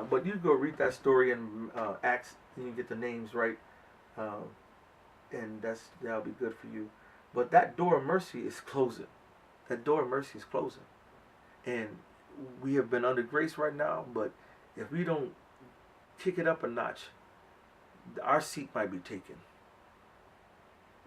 But you go read that story in Acts, and you get the names right, uh, and that'll be good for you. But that door of mercy is closing. That door of mercy is closing, and we have been under grace right now. But if we don't kick it up a notch, our seat might be taken.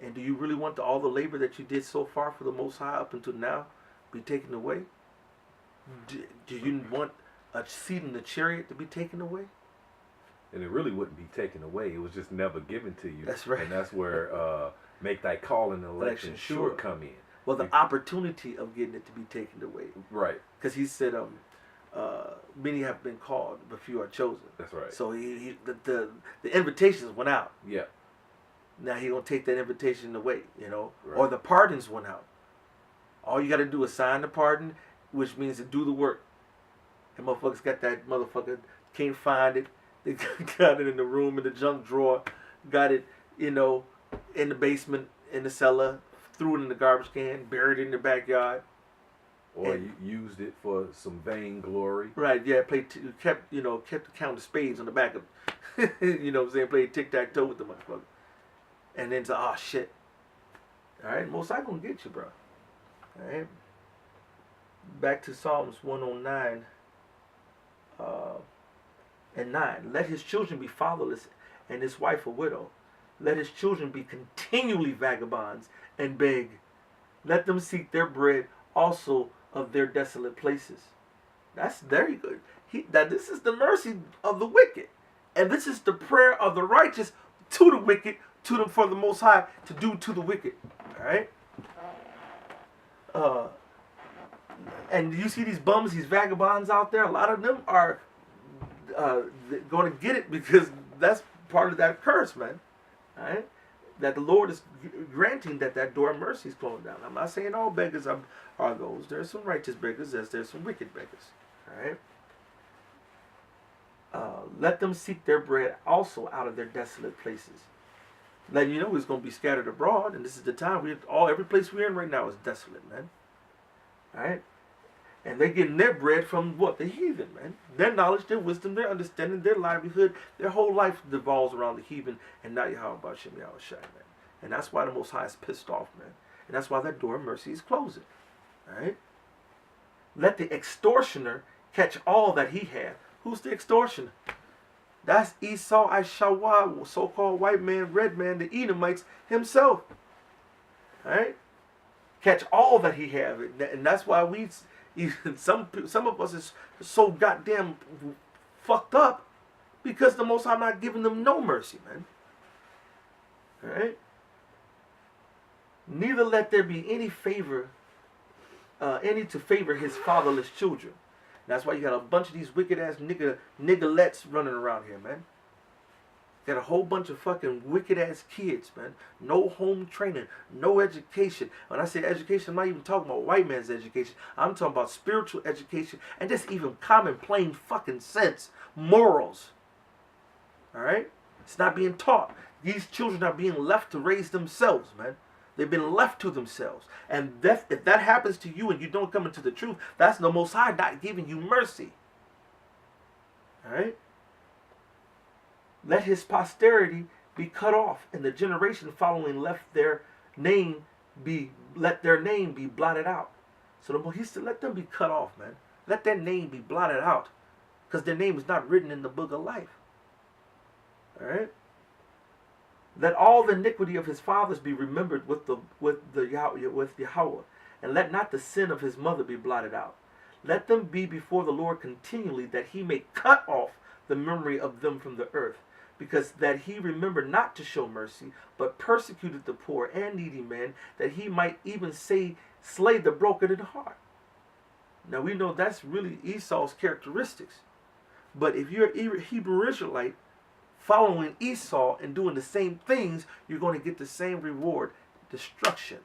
And do you really want all the labor that you did so far for the Most High up until now be taken away? Do you want a seat in the chariot to be taken away? And it really wouldn't be taken away. It was just never given to you. That's right. And that's where make thy call and election sure come in. Well, the opportunity of getting it to be taken away. Right. Because he said, many have been called, but few are chosen. That's right. So the invitations went out. Yeah. Now he gonna take that invitation away, you know, Right. or the pardons went out. All you got to do is sign the pardon, which means to do the work. And motherfuckers got that motherfucker, can't find it. They got it in the room, in the junk drawer, got it, you know, in the basement, in the cellar, threw it in the garbage can, buried it in the backyard. Or you used it for some vainglory. Right, yeah, kept the count of spades on the back of, you know what I'm saying, played tic-tac-toe with the motherfucker. And then say, oh shit. Alright, Most High gonna get you, bro. Alright. Back to Psalms 109 and 9. Let his children be fatherless and his wife a widow. Let his children be continually vagabonds and beg. Let them seek their bread also of their desolate places. That's very good. This is the mercy of the wicked. And this is the prayer of the righteous to the wicked, for the Most High to do to the wicked. Alright? And you see these bums, these vagabonds out there, a lot of them are going to get it because that's part of that curse, man. Alright? That the Lord is granting that door of mercy is closing down. I'm not saying all beggars are those. There's some righteous beggars, as there's some wicked beggars. Alright? Let them seek their bread also out of their desolate places. Letting you know it's going to be scattered abroad, and this is the time every place we're in right now is desolate, man. Alright? And they're getting their bread from what? The heathen, man. Their knowledge, their wisdom, their understanding, their livelihood, their whole life devolves around the heathen and not YAHAWASHI, man. And that's why the Most High is pissed off, man. And that's why that door of mercy is closing. Alright? Let the extortioner catch all that he had. Who's the extortioner? That's Esau, YAHAWAH, so-called white man, red man, the Edomites himself. Alright? Catch all that he had. And that's why some of us is so goddamn fucked up because the Most High not giving them no mercy, man. Alright? Neither let there be any favor, any to favor his fatherless children. That's why you got a bunch of these wicked ass niggerlets running around here, man. Got a whole bunch of fucking wicked ass kids, man. No home training, no education. When I say education, I'm not even talking about white man's education. I'm talking about spiritual education and just even common plain fucking sense, morals. Alright? It's not being taught. These children are being left to raise themselves, man. They've been left to themselves. And if that happens to you and you don't come into the truth, that's the Most High not giving you mercy. Alright? Let his posterity be cut off, and the generation following let their name be blotted out. So he said, let them be cut off, man. Let their name be blotted out, because their name is not written in the book of life. Alright? Let all the iniquity of his fathers be remembered with YAHAWAH, and let not the sin of his mother be blotted out. Let them be before the Lord continually, that he may cut off the memory of them from the earth, because that he remembered not to show mercy, but persecuted the poor and needy man, that he might even slay the broken in heart. Now we know that's really Esau's characteristics. But if you're a Hebrew Israelite, following Esau and doing the same things, you're going to get the same reward, destruction.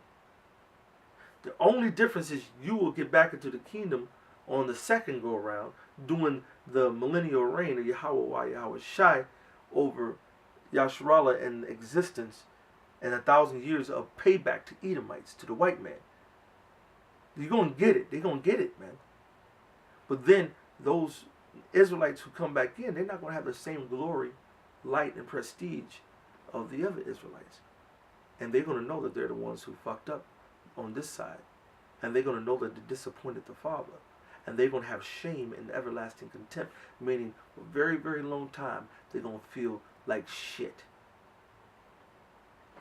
The only difference is you will get back into the kingdom on the second go around, doing the millennial reign of YAHAWAH, YAHAWASHI, over Yasharallah and existence, and 1,000 years of payback to Edomites, to the white man. You're going to get it. They're going to get it, man. But then those Israelites who come back in, they're not going to have the same glory, light, and prestige of the other Israelites. And they're going to know that they're the ones who fucked up on this side. And they're going to know that they disappointed the Father. And they're going to have shame and everlasting contempt, meaning for a very, very long time, they're going to feel like shit.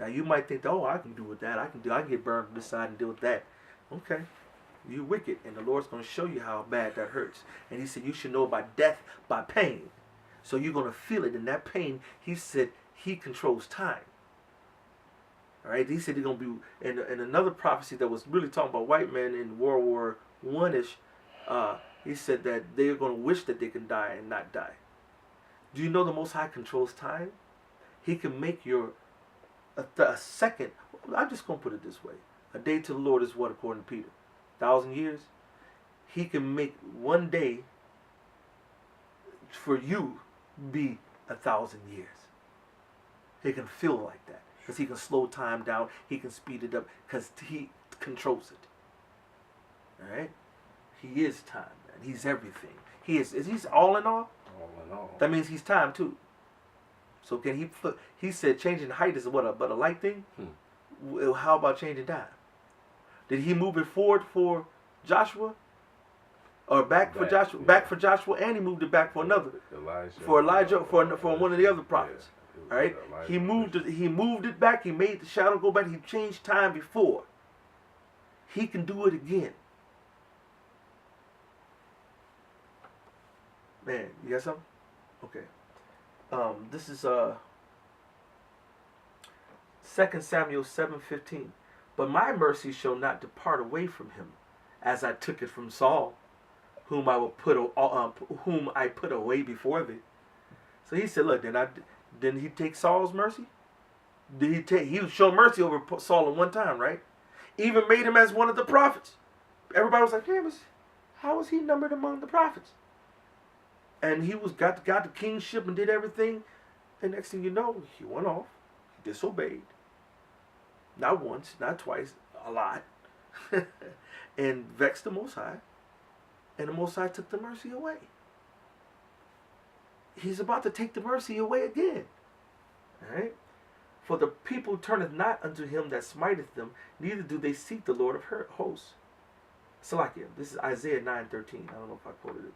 Now you might think, oh, I can do with that. I can get burned from this side and deal with that. Okay. You wicked, and the Lord's going to show you how bad that hurts. And he said you should know about death by pain. So you're going to feel it. In that pain, he said he controls time. All right. He said he's going to be, in another prophecy that was really talking about white men in World War I-ish, he said that they're going to wish that they can die and not die. Do you know the Most High controls time? He can make your a second. I'm just going to put it this way. A day to the Lord is what, according to Peter? 1,000 years. He can make one day for you be 1,000 years. He can feel like that because he can slow time down. He can speed it up because he controls it. All right. He is time, man. He's everything. He's all in all. All in all. That means he's time too. So can he? He said changing height is what, but a light thing. Well, how about changing time? Did he move it forward for Joshua, or back for Joshua? Yeah. Back for Joshua, and he moved it back for another. Elijah, for one of the other prophets. Yeah, all right. He moved it back. He made the shadow go back. He changed time before. He can do it again. Man, you got something? Okay. This is 2 Samuel 7:15. But my mercy shall not depart away from him, as I took it from Saul, whom I put away before thee. So he said, look, didn't he take Saul's mercy? He showed mercy over Saul at one time, right? Even made him as one of the prophets. Everybody was like, damn, how was he numbered among the prophets? And he got the kingship and did everything. And next thing you know, he went off, he disobeyed. Not once, not twice, a lot. And vexed the Most High. And the Most High took the mercy away. He's about to take the mercy away again. Alright? For the people turneth not unto him that smiteth them, neither do they seek the Lord of hosts. Salakia, this is Isaiah 9:13. I don't know if I quoted it.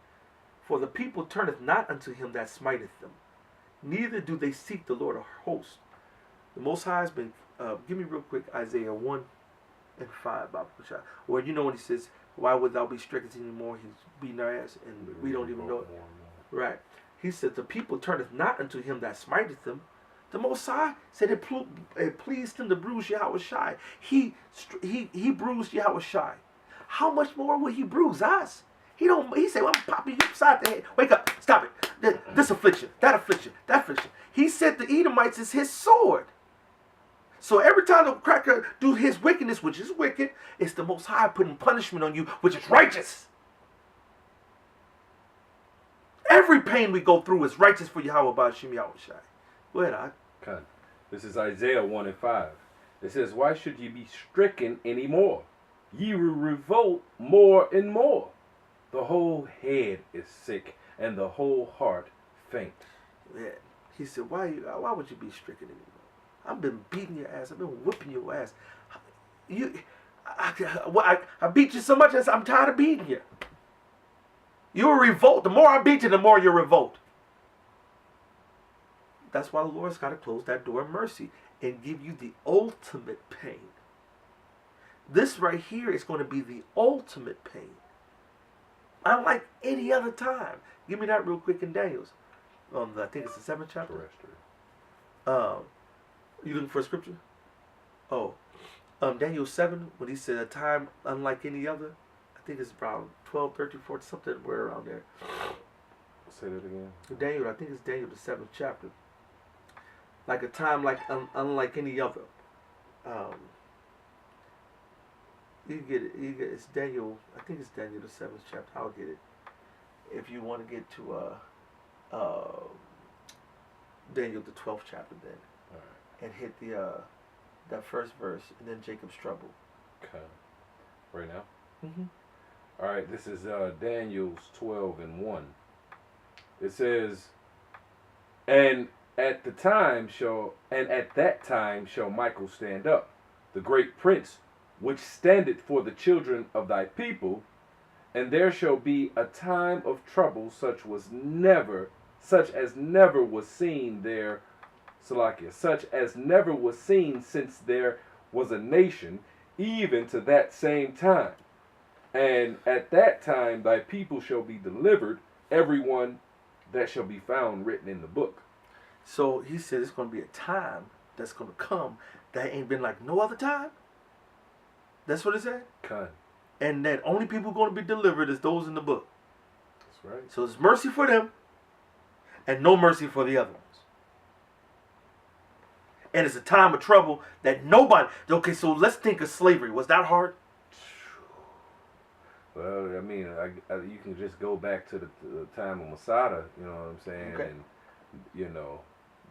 For the people turneth not unto him that smiteth them, neither do they seek the Lord of hosts. The Most High has been, give me real quick Isaiah 1:5, where you know when he says, why would thou be stricken anymore? He's beating our ass, and we don't even know it. Right. He said, the people turneth not unto him that smiteth them. The Most High said it pleased him to bruise YAHAWASHI. He bruised YAHAWASHI. How much more will he bruise us? He said, well, I'm popping you upside the head. Wake up. Stop it. This affliction, that affliction, that affliction. He said the Edomites is his sword. So every time the cracker do his wickedness, which is wicked, it's the Most High putting punishment on you, which is righteous. Every pain we go through is righteous for Yahweh BAHASHAM YAHAWASHI. Go ahead, Okay. This is Isaiah 1:5. It says, why should ye be stricken any more? Ye will revolt more and more. The whole head is sick, and the whole heart faint. Yeah. He said, why would you be stricken anymore? I've been beating your ass. I've been whipping your ass. I beat you so much, I'm tired of beating you. You'll revolt. The more I beat you, the more you revolt. That's why the Lord's got to close that door of mercy and give you the ultimate pain. This right here is going to be the ultimate pain. Unlike any other time. Give me that real quick in Daniel's. I think it's the 7th chapter. You looking for a scripture? Oh. Daniel 7, when he said a time unlike any other. I think it's around 12, 13, 14, somewhere around there. Say that again. Daniel, I think it's Daniel the 7th chapter. Like a time like unlike any other. You get it. It's Daniel. I think it's Daniel the 7th chapter. I'll get it. If you want to get to Daniel the 12th chapter, then, all right, and hit the that first verse, and then Jacob's trouble. Okay. Right now. Mm-hmm. All right. This is Daniel's 12:1. It says, and at that time shall Michael stand up, the great prince, which standeth for the children of thy people, and there shall be a time of trouble such as never was seen there, Salakia, such as never was seen since there was a nation, even to that same time. And at that time thy people shall be delivered, everyone that shall be found written in the book. So he said it's going to be a time that's going to come that ain't been like no other time. That's what it said. Con. And that only people going to be delivered is those in the book. That's right. So it's mercy for them and no mercy for the other ones. And it's a time of trouble that nobody... Okay, so let's think of slavery. Was that hard? Well, I mean, you can just go back to the time of Masada, you know what I'm saying? Okay. And, you know,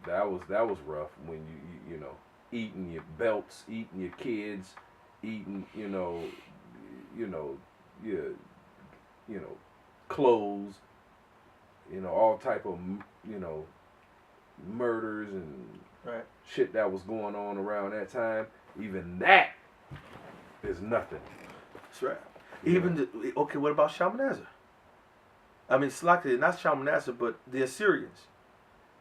that was rough when you know, eating your belts, eating your kids, eating, your clothes, all type of, murders and Right. shit that was going on around that time. Even that is nothing. That's right. Even okay, what about Shalmaneser? I mean, Slakia, not Shalmaneser, but the Assyrians,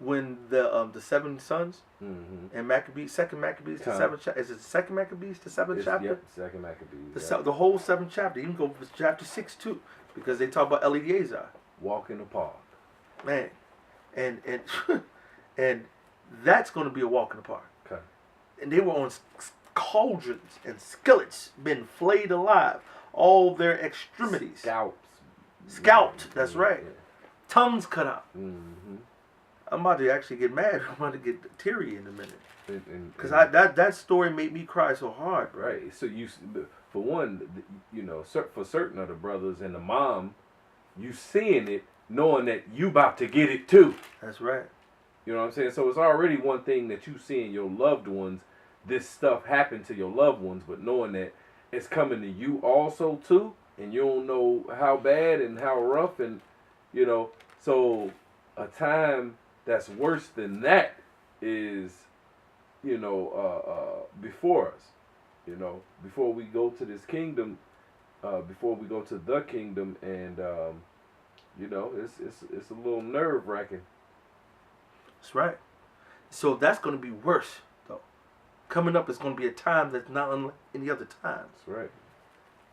when the 7 sons and Maccabees, second Maccabees, the 7th chapter. Is it second Maccabees, the 7th chapter? Yep, second Maccabees. The whole 7th chapter. You can go to chapter 6 too, because they talk about Eleazar. Walk in the park. Man, and and that's going to be a walk in the park. Okay. And they were on cauldrons and skillets, been flayed alive. All their extremities. Scalped, that's right. Yeah. Tongues cut out. Mm-hmm. I'm about to actually get mad. I'm about to get teary in a minute. Because that story made me cry so hard. Bro. Right. So for one, for certain of the brothers and the mom, you seeing it, knowing that you about to get it too. That's right. You know what I'm saying? So it's already one thing that you seeing your loved ones, this stuff happen to your loved ones, but knowing that it's coming to you also too, and you don't know how bad and how rough, and so a time that's worse than that is before us, before we go to this kingdom, before we go to the kingdom, and it's a little nerve-wracking. That's right. So that's going to be worse though. Coming up is going to be a time that's not unlike any other times. That's right.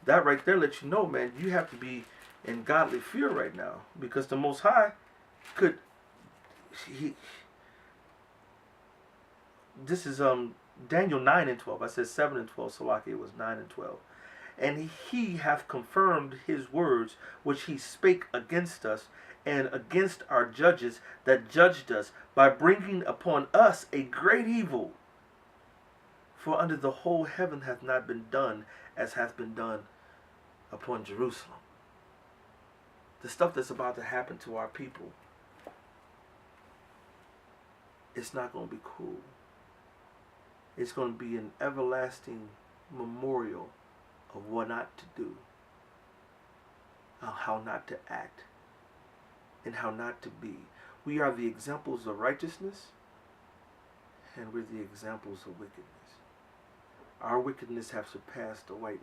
That right there lets you know, man, you have to be in godly fear right now, because the Most High could. This is Daniel 9:12. I said 7:12. Salaki, it was 9:12. And he hath confirmed his words which he spake against us and against our judges that judged us, by bringing upon us a great evil. For under the whole heaven hath not been done as hath been done upon Jerusalem. The stuff that's about to happen to our people, it's not going to be cool. It's going to be an everlasting memorial of what not to do, how not to act, and how not to be. We are the examples of righteousness, and we're the examples of wickedness. Our wickedness have surpassed the white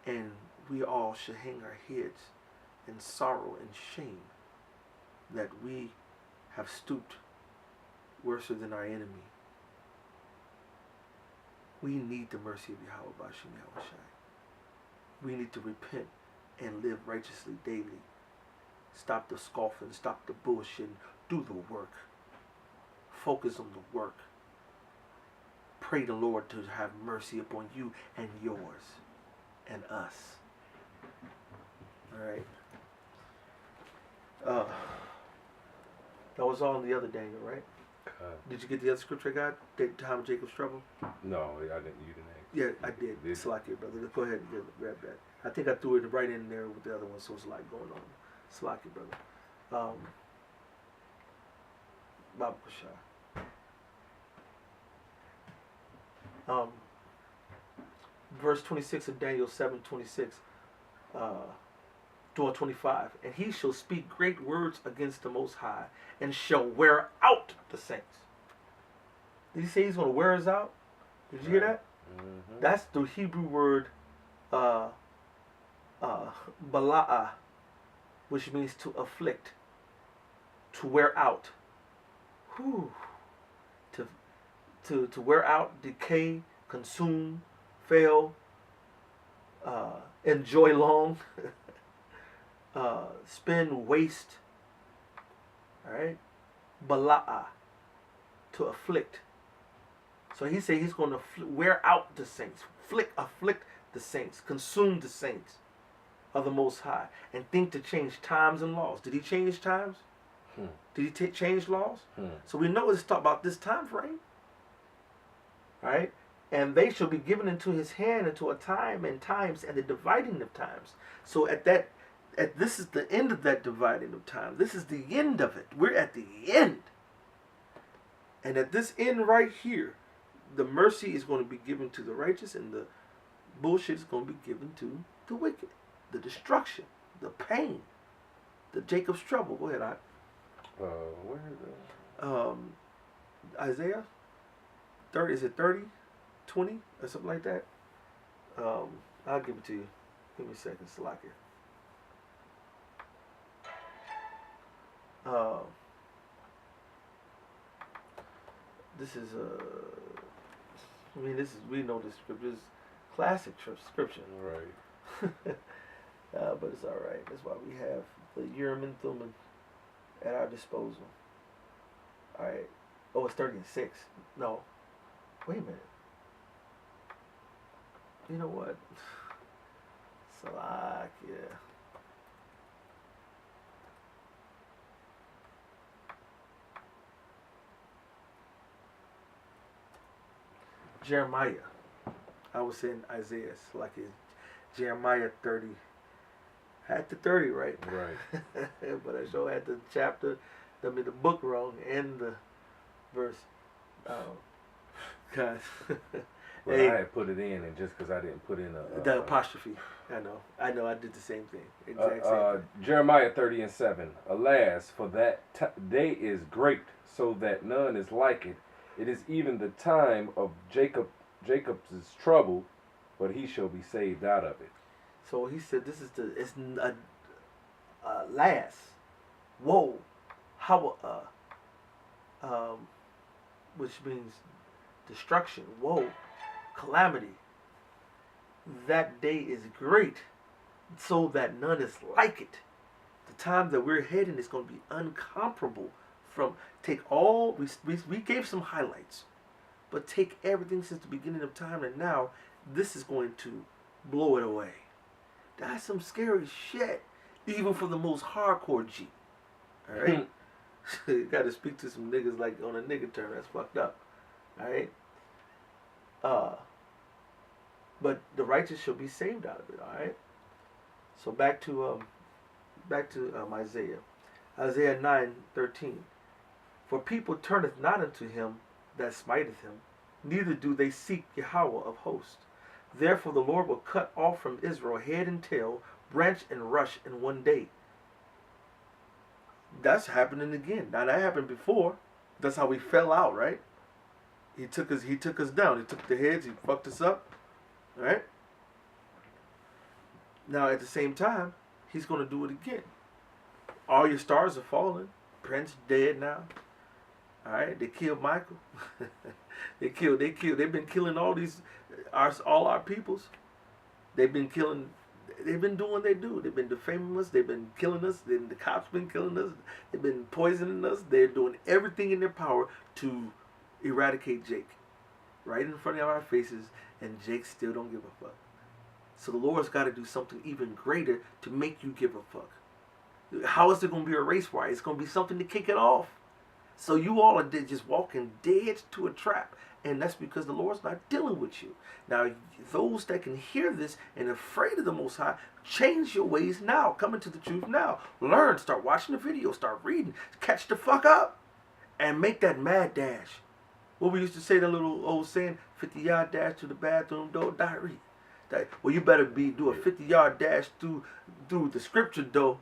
man, and we all should hang our heads in sorrow and shame that we have stooped worse than our enemy. We need the mercy of YAHAWASHI, YAHAWASHI. We need to repent and live righteously daily. Stop the scoffing, stop the bullshitting, do the work. Focus on the work. Pray the Lord to have mercy upon you and yours and us. Alright. That was all in the other Daniel, right? Did you get the other scripture I got? The time of Jacob's trouble? No, I didn't. You didn't ask. Yeah, I did. It's like it, brother. Go ahead and grab that. I think I threw it right in there with the other one, so it's like going on. It's like it, brother. BAHASHAM. Verse 26 of Daniel 7:26. 25. And he shall speak great words against the Most High, and shall wear out the saints. Did he say he's going to wear us out? Did you hear that? Mm-hmm. That's the Hebrew word bala'ah, which means to afflict, to wear out. Whew. To wear out, decay, consume, fail, enjoy long, spend, waste. Alright? Bala'ah, to afflict. So he said he's going to wear out the saints, afflict the saints, consume the saints of the Most High, and think to change times and laws. Did he change times? Did he change laws? So we know it's talk about this time frame. Right? And they shall be given into his hand unto a time and times and the dividing of times. So this is the end of that dividing of time. This is the end of it. We're at the end. And at this end right here, the mercy is going to be given to the righteous, and the bullshit is going to be given to the wicked. The destruction, the pain, the Jacob's trouble. Go ahead, Where is that? Isaiah 30, is it 30, 20 or something like that? I'll give it to you. Give me a second, Salakia. This is we know this scripture is classic scripture. Right. But it's all right. That's why we have the Urim and Thummim at our disposal. All right. Oh, it's 30 and 6. No. Wait a minute. You know what? Salakia. Jeremiah. I was saying Isaiah. Salakia. Jeremiah 30. Had the 30 right. Right. But I sure had the chapter, the book wrong and the verse. Guys. Well, Hey, I had put it in, and just because I didn't put in the apostrophe. I know. I did the same thing. Exact same thing. Jeremiah 30 and 7. Alas, for that day is great, so that none is like it. It is even the time of Jacob's trouble, but he shall be saved out of it. So he said, "This is it's last. Woe, which means destruction. Woe, calamity. That day is great, so that none is like it. The time that we're heading is going to be uncomparable. We gave some highlights, but take everything since the beginning of time and now. This is going to blow it away. That's some scary shit, even for the most hardcore G. All right, you got to speak to some niggas like on a nigga term. That's fucked up. All right. But the righteous shall be saved out of it. All right. So back to Isaiah. Isaiah 9:13. For people turneth not unto him that smiteth him, neither do they seek Yahawah of hosts. Therefore the Lord will cut off from Israel head and tail, branch and rush in one day. That's happening again. Now that happened before. That's how we fell out, right? He took us down. He took the heads, he fucked us up. Right? Now at the same time, he's gonna do it again. All your stars are falling. Prince dead now. Alright, they killed Michael. They've been killing all our peoples. They've been doing what they do. They've been defaming us, they've been killing us, the cops been killing us, they've been poisoning us, they're doing everything in their power to eradicate Jake. Right in front of our faces, and Jake still don't give a fuck. So the Lord's gotta do something even greater to make you give a fuck. How is there gonna be a race war? It's gonna be something to kick it off. So you all are just walking dead to a trap. And that's because the Lord's not dealing with you. Now, those that can hear this and are afraid of the Most High, change your ways now. Come into the truth now. Learn. Start watching the video. Start reading. Catch the fuck up. And make that mad dash. What we used to say, the little old saying, 50-yard dash to the bathroom door, diarrhea. That well, you better do a 50-yard dash through the scripture though,